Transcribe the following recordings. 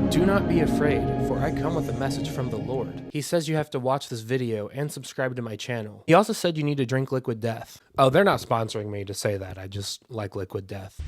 Do not be afraid, for I come with a message from the Lord. He says you have to watch this video and subscribe to my channel. He also said you need to drink liquid death. Oh, they're not sponsoring me to say that. I just like liquid death.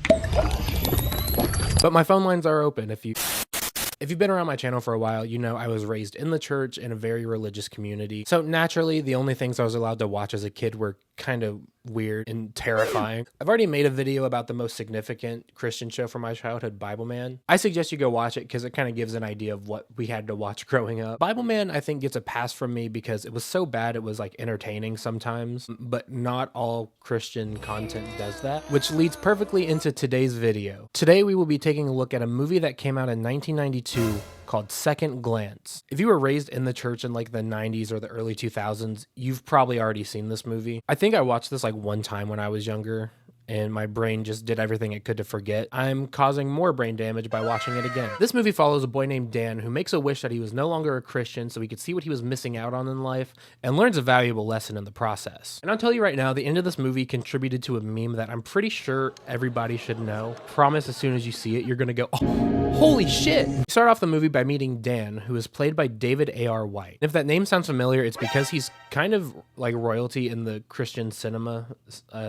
But my phone lines are open if you've been around my channel for a while, you know I was raised in the church in a very religious community. So naturally, the only things I was allowed to watch as a kid were kind of weird and terrifying. I've already made a video about the most significant Christian show from my childhood, Bible Man. I suggest you go watch it because it kind of gives an idea of what we had to watch growing up. Bible Man, I think, gets a pass from me because it was so bad it was like entertaining sometimes, but not all Christian content does that, which leads perfectly into today's video. Today we will be taking a look at a movie that came out in 1992 called Second Glance. If you were raised in the church in like the 90s or the early 2000s, you've probably already seen this movie. I think I watched this like one time when I was younger, and my brain just did everything it could to forget. I'm causing more brain damage by watching it again. This movie follows a boy named Dan who makes a wish that he was no longer a Christian so he could see what he was missing out on in life and learns a valuable lesson in the process. And I'll tell you right now, the end of this movie contributed to a meme that I'm pretty sure everybody should know. Promise as soon as you see it, you're gonna go, oh, holy shit! You start off the movie by meeting Dan, who is played by David A.R. White. And if that name sounds familiar, it's because he's kind of like royalty in the Christian cinema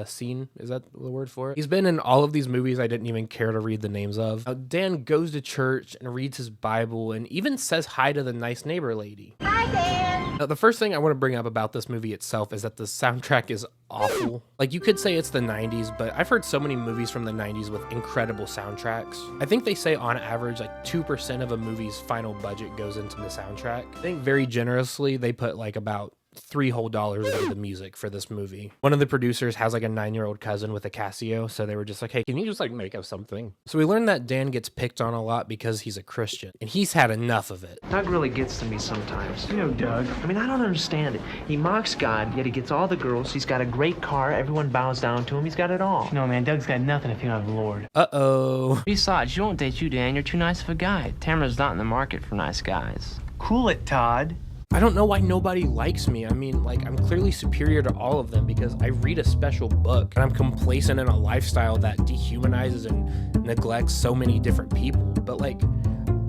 scene. Is that the word for it? He's been in all of these movies I didn't even care to read the names of. Dan goes to church and reads his Bible and even says hi to the nice neighbor lady. Hi, Dan! Now, the first thing I want to bring up about this movie itself is that the soundtrack is awful. Like, you could say it's the 90s, but I've heard so many movies from the 90s with incredible soundtracks. I think they say on average like 2% of a movie's final budget goes into the soundtrack. I think very generously they put like about $3 whole into the music for this movie. One of the producers has like a 9-year-old cousin with a Casio, so they were just like, hey, can you just like make up something? So we learned that Dan gets picked on a lot because he's a Christian, and he's had enough of it. Doug really gets to me sometimes. You know Doug. I mean, I don't understand it. He mocks God, yet he gets all the girls. He's got a great car. Everyone bows down to him. He's got it all. No, man, Doug's got nothing if you don't have the Lord. Uh-oh. Besides, you won't date you, Dan. You're too nice of a guy. Tamara's not in the market for nice guys. Cool it, Todd. I don't know why nobody likes me. I mean, like, I'm clearly superior to all of them because I read a special book and I'm complacent in a lifestyle that dehumanizes and neglects so many different people. But, like,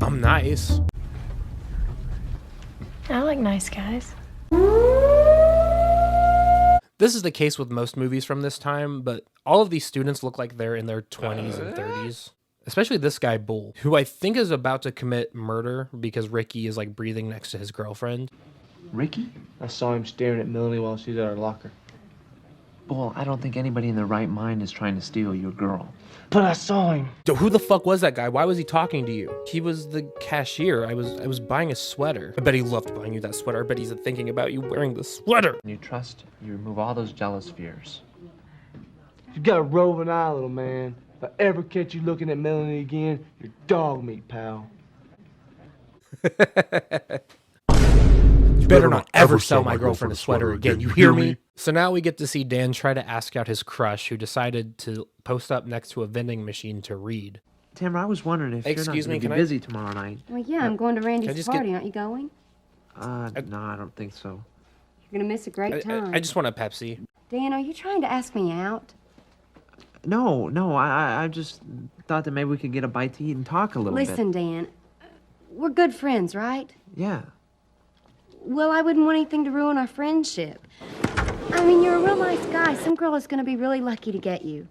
I'm nice. I like nice guys. This is the case with most movies from this time, but all of these students look like they're in their 20s and 30s. Especially this guy, Bull, who I think is about to commit murder because Ricky is like breathing next to his girlfriend. Ricky? I saw him staring at Melanie while she's at her locker. Bull, I don't think anybody in their right mind is trying to steal your girl. But I saw him. Yo, who the fuck was that guy? Why was he talking to you? He was the cashier. I was buying a sweater. I bet he loved buying you that sweater. I bet he's thinking about you wearing the sweater. When you trust, you remove all those jealous fears. You got a roving eye, little man. If I ever catch you looking at Melanie again, you're dog meat, pal. You better not ever sell my girlfriend a sweater again, you hear me? So now we get to see Dan try to ask out his crush, who decided to post up next to a vending machine to read. Tamara, I was wondering if Excuse you're me, not going to be busy tomorrow night. Well, yeah, I'm going to Randy's just party. get- Aren't you going? No, I don't think so. You're going to miss a great time. I just want a Pepsi. Dan, are you trying to ask me out? No, I just thought that maybe we could get a bite to eat and talk a little bit. Listen, Dan, we're good friends, right? Yeah. Well, I wouldn't want anything to ruin our friendship. I mean, you're a real nice guy. Some girl is going to be really lucky to get you.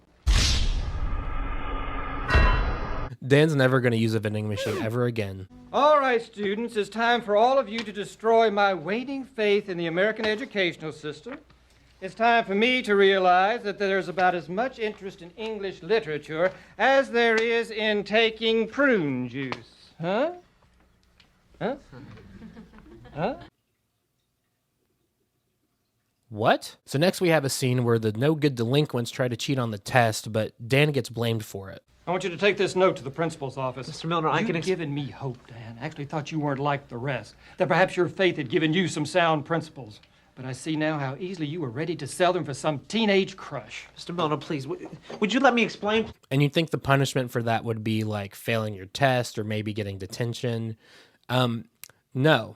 Dan's never going to use a vending machine ever again. All right, students, it's time for all of you to destroy my waning faith in the American educational system. It's time for me to realize that there's about as much interest in English literature as there is in taking prune juice. Huh? Huh? Huh? What? So next we have a scene where the no-good delinquents try to cheat on the test, but Dan gets blamed for it. I want you to take this note to the principal's office. Mr. Milner, I can... You've given me hope, Dan. I actually thought you weren't like the rest, that perhaps your faith had given you some sound principles. But I see now how easily you were ready to sell them for some teenage crush. Mr. Milner, please, would you let me explain? And you'd think the punishment for that would be like failing your test or maybe getting detention. No.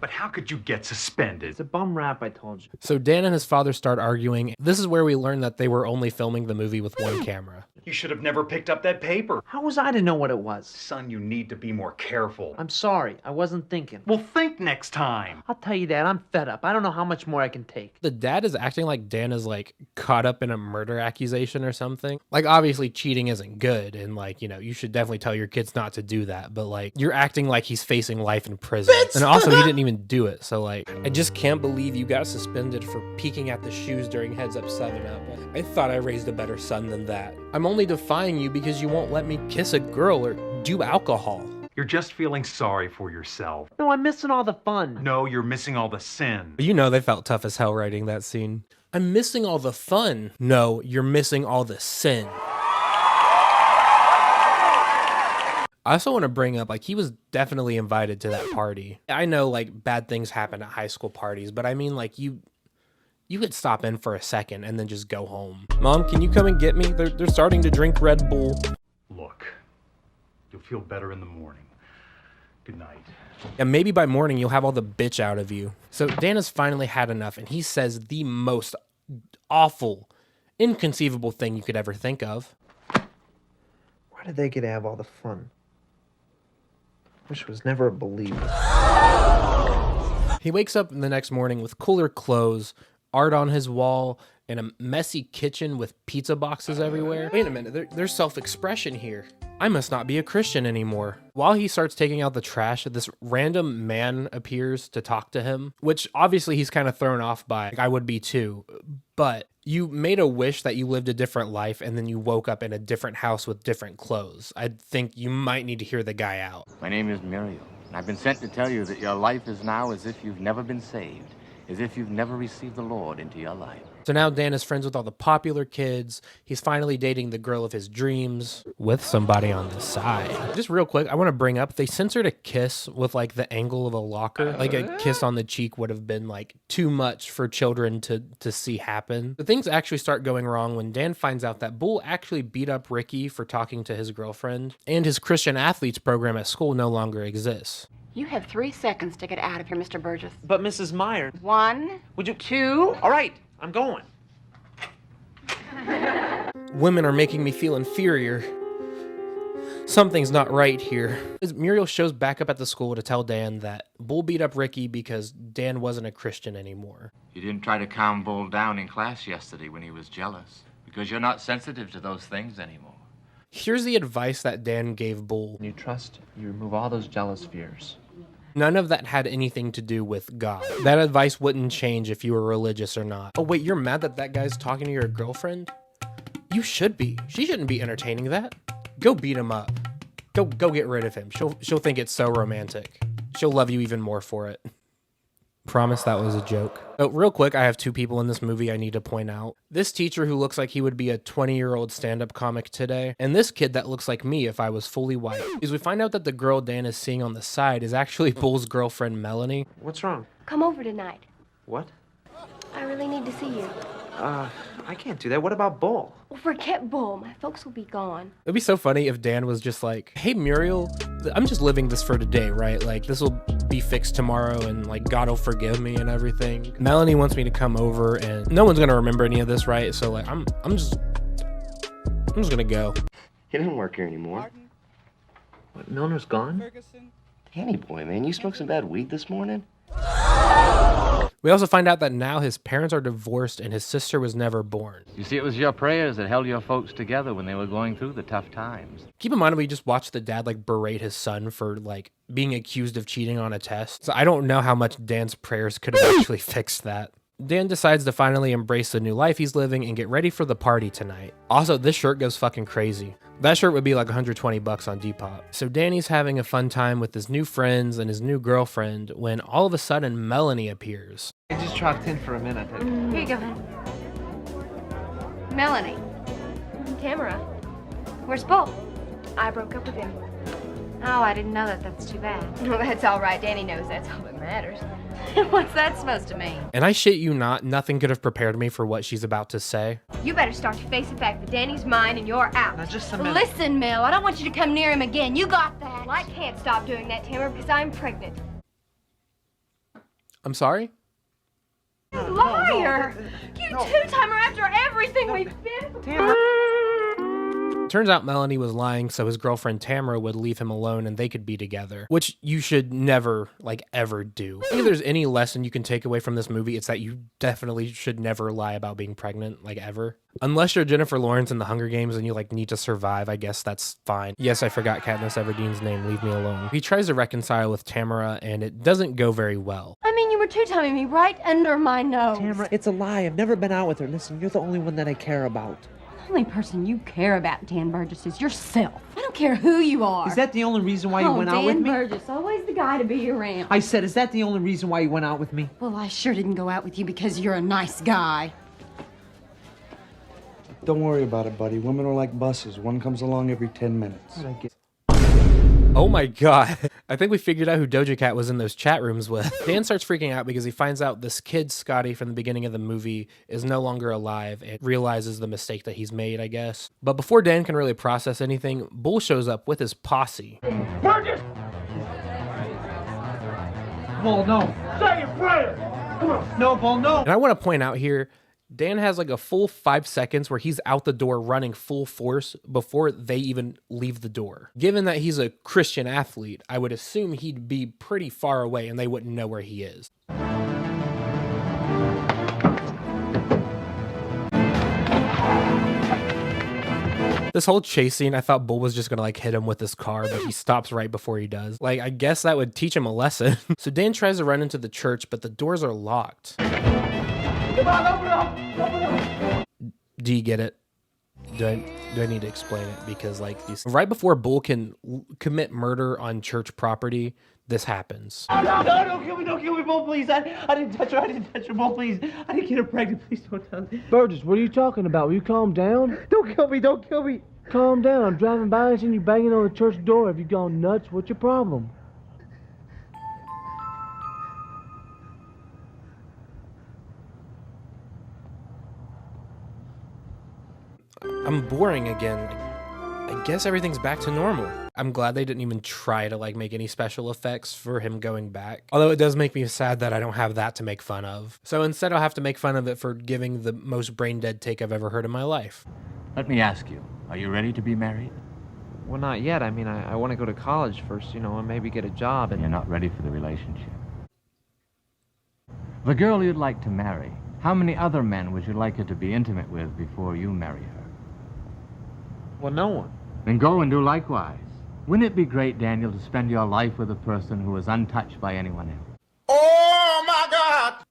But how could you get suspended? It's a bum rap, I told you. So Dan and his father start arguing. This is where we learn that they were only filming the movie with one camera. You should have never picked up that paper. How was I to know what it was? Son, you need to be more careful. I'm sorry, I wasn't thinking. Well, think next time. I'll tell you, Dad, I'm fed up. I don't know how much more I can take. The dad is acting like Dan is like caught up in a murder accusation or something. Like obviously cheating isn't good and like, you know, you should definitely tell your kids not to do that. But like you're acting like he's facing life in prison. And also he didn't even do it. So like I just can't believe you got suspended for peeking at the shoes during Heads Up 7-Up. I thought I raised a better son than that. I'm only defying you because you won't let me kiss a girl or do alcohol. You're just feeling sorry for yourself. No, I'm missing all the fun. No, you're missing all the sin. You know they felt tough as hell writing that scene. I'm missing all the fun. No, you're missing all the sin. I also want to bring up, like, he was definitely invited to that party. I know, like, bad things happen at high school parties, but I mean, like, you could stop in for a second and then just go home. Mom, can you come and get me? They're starting to drink Red Bull. Look, you'll feel better in the morning. Good night. And maybe by morning you'll have all the bitch out of you. So Dan has finally had enough, and he says the most awful, inconceivable thing you could ever think of. Why did they get to have all the fun? Wish was never a believer. He wakes up the next morning with cooler clothes, art on his wall, and a messy kitchen with pizza boxes everywhere. Wait a minute, there's self-expression here. I must not be a Christian anymore. While he starts taking out the trash, this random man appears to talk to him, which obviously he's kind of thrown off by. Like, I would be too. But you made a wish that you lived a different life and then you woke up in a different house with different clothes. I think you might need to hear the guy out. My name is Muriel, and I've been sent to tell you that your life is now as if you've never been saved, as if you've never received the Lord into your life. So now Dan is friends with all the popular kids. He's finally dating the girl of his dreams with somebody on the side. Just real quick, I want to bring up, they censored a kiss with like the angle of a locker. Like a kiss on the cheek would have been like too much for children to see happen. The things actually start going wrong when Dan finds out that Bull actually beat up Ricky for talking to his girlfriend, and his Christian athletes program at school no longer exists. You have 3 seconds to get out of here, Mr. Burgess. But Mrs. Meyer... 1, Would you... 2... All right, I'm going. Women are making me feel inferior. Something's not right here. Muriel shows back up at the school to tell Dan that Bull beat up Ricky because Dan wasn't a Christian anymore. You didn't try to calm Bull down in class yesterday when he was jealous, because you're not sensitive to those things anymore. Here's the advice that Dan gave Bull. When you trust, you remove all those jealous fears. None of that had anything to do with God. That advice wouldn't change if you were religious or not. Oh wait, you're mad that guy's talking to your girlfriend? You should be. She shouldn't be entertaining that. Go beat him up. Go get rid of him. She'll think it's so romantic. She'll love you even more for it. Promise that was a joke. Oh, real quick, I have 2 people in this movie I need to point out. This teacher who looks like he would be a 20-year-old stand-up comic today, and this kid that looks like me if I was fully white. Because we find out that the girl Dan is seeing on the side is actually Bull's girlfriend, Melanie. What's wrong? Come over tonight. What? I really need to see you. I can't do that. What about Bull? Well, forget Bull. My folks will be gone. It'd be so funny if Dan was just like, hey, Muriel, I'm just living this for today, right? Like, this will be fixed tomorrow and, like, God will forgive me and everything. Melanie wants me to come over and no one's going to remember any of this, right? So, like, I'm just going to go. He doesn't work here anymore. What, Milner's gone? Danny boy, man, you smoked some bad weed this morning? We also find out that now his parents are divorced and his sister was never born. You see, it was your prayers that held your folks together when they were going through the tough times. Keep in mind we just watched the dad like berate his son for like being accused of cheating on a test. So I don't know how much Dan's prayers could have actually fixed that. Dan decides to finally embrace the new life he's living and get ready for the party tonight. Also, this shirt goes fucking crazy. That shirt would be like $120 on Depop. So Danny's having a fun time with his new friends and his new girlfriend when all of a sudden Melanie appears. I just dropped in for a minute. Here you go, hon. Melanie. Tamara. Where's Bull? I broke up with him. Oh, I didn't know that. That's too bad. Well, that's all right. Danny knows that's all that matters. What's that supposed to mean? And I shit you not, nothing could have prepared me for what she's about to say. You better start to face the fact that Danny's mine and you're out. Now, just a minute. Listen, Mel, I don't want you to come near him again. You got that. Well, I can't stop doing that, Tamara, because I'm pregnant. I'm sorry? Liar! You two-timer after everything we've been through. Turns out Melanie was lying so his girlfriend Tamara would leave him alone and they could be together, which you should never, like, ever do. If there's any lesson you can take away from this movie, it's that you definitely should never lie about being pregnant, like, ever. Unless you're Jennifer Lawrence in the Hunger Games and you, like, need to survive, I guess that's fine. Yes, I forgot Katniss Everdeen's name, leave me alone. He tries to reconcile with Tamara and it doesn't go very well. I mean, you were two-timing me right under my nose. Tamara, it's a lie. I've never been out with her. Listen, you're the only one that I care about. The only person you care about, Dan Burgess, is yourself. I don't care who you are. Is that the only reason why you went out with me? Dan Burgess, always the guy to be around. I said, is that the only reason why you went out with me? Well, I sure didn't go out with you because you're a nice guy. Don't worry about it, buddy. Women are like buses. One comes along every 10 minutes. Oh my god. I think we figured out who Doja Cat was in those chat rooms with. Dan starts freaking out because he finds out this kid, Scotty, from the beginning of the movie is no longer alive and realizes the mistake that he's made, I guess. But before Dan can really process anything, Bull shows up with his posse. Burgess! Bull, no. Say your prayer! Come on. No, Bull, no. And I want to point out here, Dan has like a full 5 seconds where he's out the door running full force before they even leave the door. Given that he's a Christian athlete, I would assume he'd be pretty far away and they wouldn't know where he is. This whole chase scene, I thought Bull was just gonna like hit him with his car, but he stops right before he does. Like, I guess that would teach him a lesson. So Dan tries to run into the church, but the doors are locked. Come on, open up! Open up! Do you get it? Do I need to explain it? Because like right before Bull can commit murder on church property, this happens. No, don't kill me, Bull, please. I didn't touch her, Bull, please. I didn't get her pregnant, please don't tell me. Burgess, what are you talking about? Will you calm down? Don't kill me. Calm down. I'm driving by and seeing you banging on the church door. Have you gone nuts? What's your problem? I'm boring again. I guess everything's back to normal. I'm glad they didn't even try to like make any special effects for him going back. Although it does make me sad that I don't have that to make fun of. So instead I'll have to make fun of it for giving the most brain dead take I've ever heard in my life. Let me ask you, are you ready to be married? Well, not yet. I mean, I want to go to college first, and maybe get a job. And You're not ready for the relationship. The girl you'd like to marry, how many other men would you like her to be intimate with before you marry her? Well, no one. Then go and do likewise. Wouldn't it be great, Daniel, to spend your life with a person who is untouched by anyone else? Oh my God!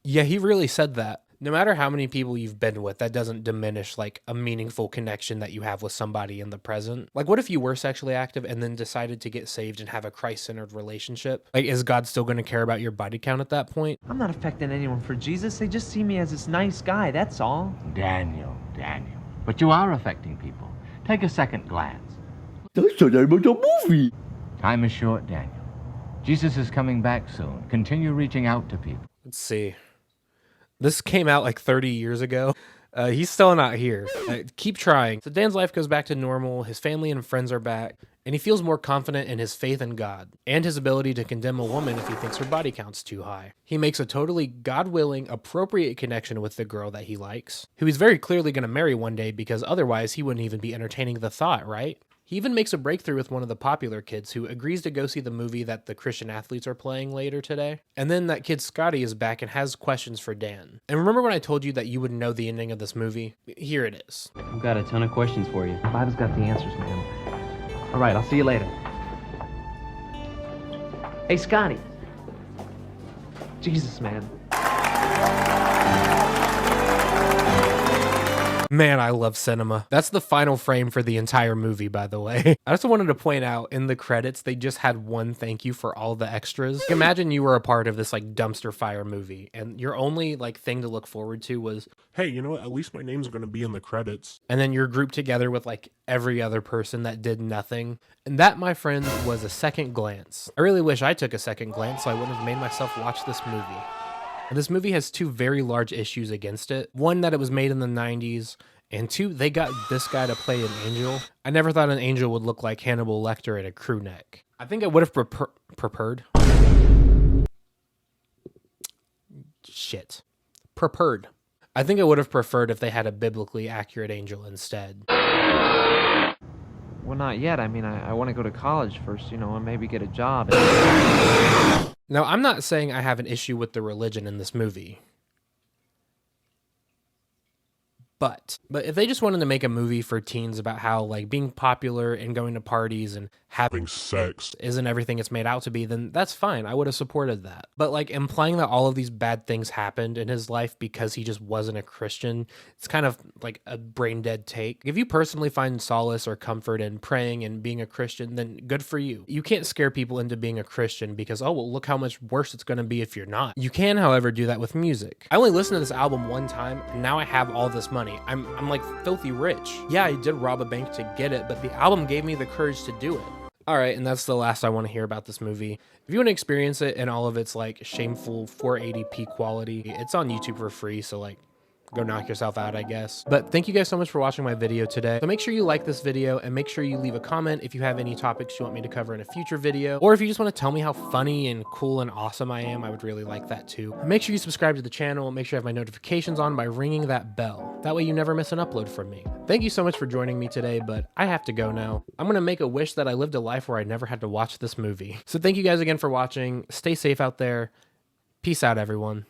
Yeah, he really said that. No matter how many people you've been with, that doesn't diminish like a meaningful connection that you have with somebody in the present. Like, what if you were sexually active and then decided to get saved and have a Christ-centered relationship? Like, is God still going to care about your body count at that point? I'm not affecting anyone for Jesus. They just see me as this nice guy, that's all. Daniel. But you are affecting people. Take a second glance. That's the name of the movie. Time is short, Daniel. Jesus is coming back soon. Continue reaching out to people. Let's see. This came out like 30 years ago. He's still not here. Keep trying. So Dan's life goes back to normal. His family and friends are back. And he feels more confident in his faith in God and his ability to condemn a woman if he thinks her body count's too high. He makes a totally God-willing, appropriate connection with the girl that he likes, who he's very clearly going to marry one day because otherwise he wouldn't even be entertaining the thought, right? He even makes a breakthrough with one of the popular kids who agrees to go see the movie that the Christian athletes are playing later today. And then that kid Scotty is back and has questions for Dan. And remember when I told you that you would know the ending of this movie? Here it is. I've got a ton of questions for you. The Bible's got the answers, man. All right, I'll see you later. Hey, Scotty. Jesus, man. Man, I love cinema. That's the final frame for the entire movie, by the way. I also wanted to point out in the credits, they just had one thank you for all the extras. Imagine you were a part of this like dumpster fire movie and your only like thing to look forward to was, hey, you know what? At least my name's going to be in the credits. And then you're grouped together with like every other person that did nothing. And that, my friends, was a second glance. I really wish I took a second glance so I wouldn't have made myself watch this movie. And this movie has two very large issues against it. One, that it was made in the 90s. And two, they got this guy to play an angel. I never thought an angel would look like Hannibal Lecter in a crew neck. I think I would have preferred. shit. Preferred. I think I would have preferred if they had a biblically accurate angel instead. Well, not yet. I mean, I want to go to college first, you know, and maybe get a job. Now, I'm not saying I have an issue with the religion in this movie. But if they just wanted to make a movie for teens about how, like, being popular and going to parties and having sex isn't everything it's made out to be, then that's fine. I would have supported that. But, like, implying that all of these bad things happened in his life because he just wasn't a Christian, it's kind of like a brain dead take. If you personally find solace or comfort in praying and being a Christian, then good for you. You can't scare people into being a Christian because, oh, well, look how much worse it's going to be if you're not. You can, however, do that with music. I only listened to this album one time, and now I have all this money. I'm like filthy rich. Yeah, I did rob a bank to get it, but the album gave me the courage to do it. All right, and that's the last I want to hear about this movie. If you want to experience it in all of its like shameful 480p quality, it's on YouTube for free, so like go knock yourself out, I guess. But thank you guys so much for watching my video today. So make sure you like this video and make sure you leave a comment if you have any topics you want me to cover in a future video, or if you just want to tell me how funny and cool and awesome I am, I would really like that too. And make sure you subscribe to the channel and make sure you have my notifications on by ringing that bell. That way you never miss an upload from me. Thank you so much for joining me today, but I have to go now. I'm going to make a wish that I lived a life where I never had to watch this movie. So thank you guys again for watching. Stay safe out there. Peace out, everyone.